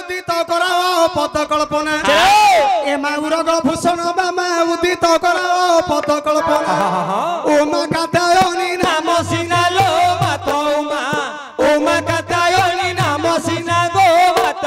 उदित कराओ पद कल्पना ए माउर भूषण बामा उदित कराओ पद कल्पना उमा कात्यायनी नाम सीना लो मात उमा कात्यायनी नाम सीना गो मात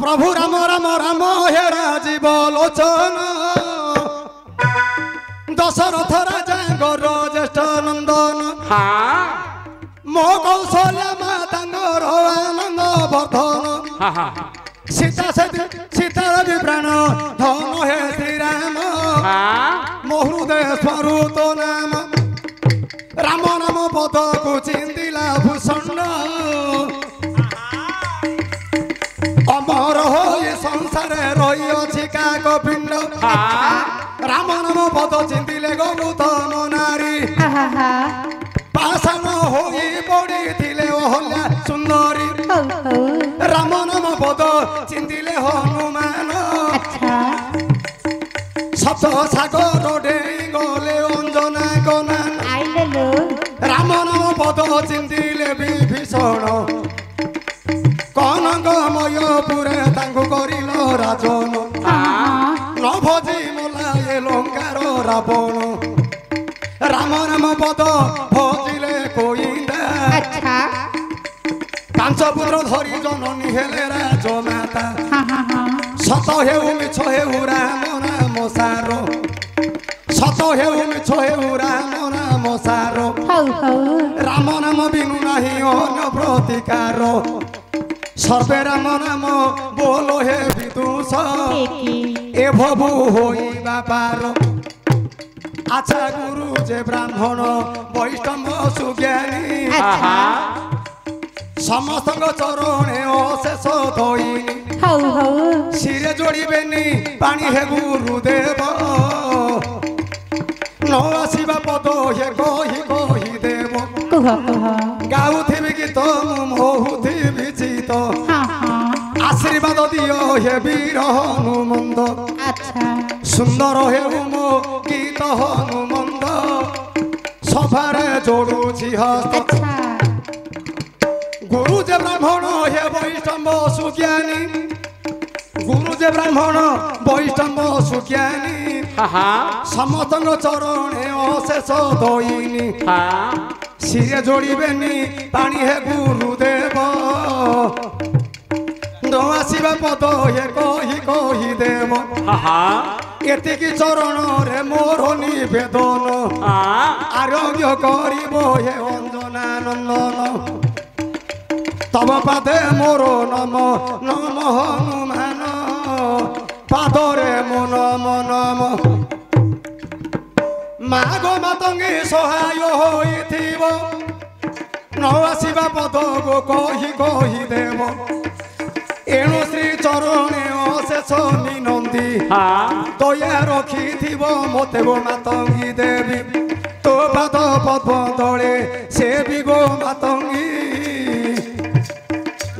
प्रभु राम राम राम हे राजीव लोचन दशरथ राजा ज्येष्ठ नंदन मो कौशल्या माता आनंद वर्धन सीता प्राण धन हे श्रीराम मो हृदय स्वरूप नाम राम नाम पद को चिंदिला भूषण अमर हो ये संसार रही काकपिंड राम नाम पद चिंतिले गौतम नारी पाषाण हो पड़ी थिले अहल्या सुंदरी राम नाम पद चिंतिले हनुमान सत सागर डेई गले अंजना कनान राम नाम पद चिंतिले विभीषण कनकमयपुरे तांको करिलो राजन न भजी मोलाए लंकार रावण राम नाम पद भजिले कोइंदा पांच पुत्र धरी जननी हेले राजमाता सत हेउ मिछ हेउ राम नाम सार सत हेउ मिछ हेउ राम नाम सार राम नाम बिनु नाही अन्य प्रतिकार सर्वे राम नाम बोलो हे विदुष ए भवु होई बापार आचा गुरु जे ब्राह्मण वैष्णव सुज्ञानी समस्त चरणे अशेष धोइनी शिरे जोड़बेनी पानी हे गुरुदेव न आसवा पद हे कही कही देव गाउथिबि गीत मोहुथिबि चित आशीर्वाद दियो हे वीर हनुमंद सुंदर हे मो गीत हनुमंद सभारे जोड़ुछि हस्त गुरु जे ब्राह्मण हे वैष्णव सुज्ञानी गुरु जे ब्राह्मण वैष्णव सुज्ञानी समस्त चरणे अशेष धोइनी शिरे जोड़बेनी पानी हे गुरुदेव न आसवा पद हे कही कही देव एतिकी चरण रे मोर निवेदन आरोग्य करिब हे अंजना नंदन तब पादे मोर नम नम हनुमान पादरे मो नम नम माग मातंगी सहाय होइथिब न आसवा पद को कही कही देव एणु श्री चरणे अशेष मिनंदी दया रखिथिब मते गो मातंगी देवी तो पाद पद्म तले से भी गो मातंगी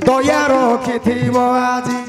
दया रखिथिब आज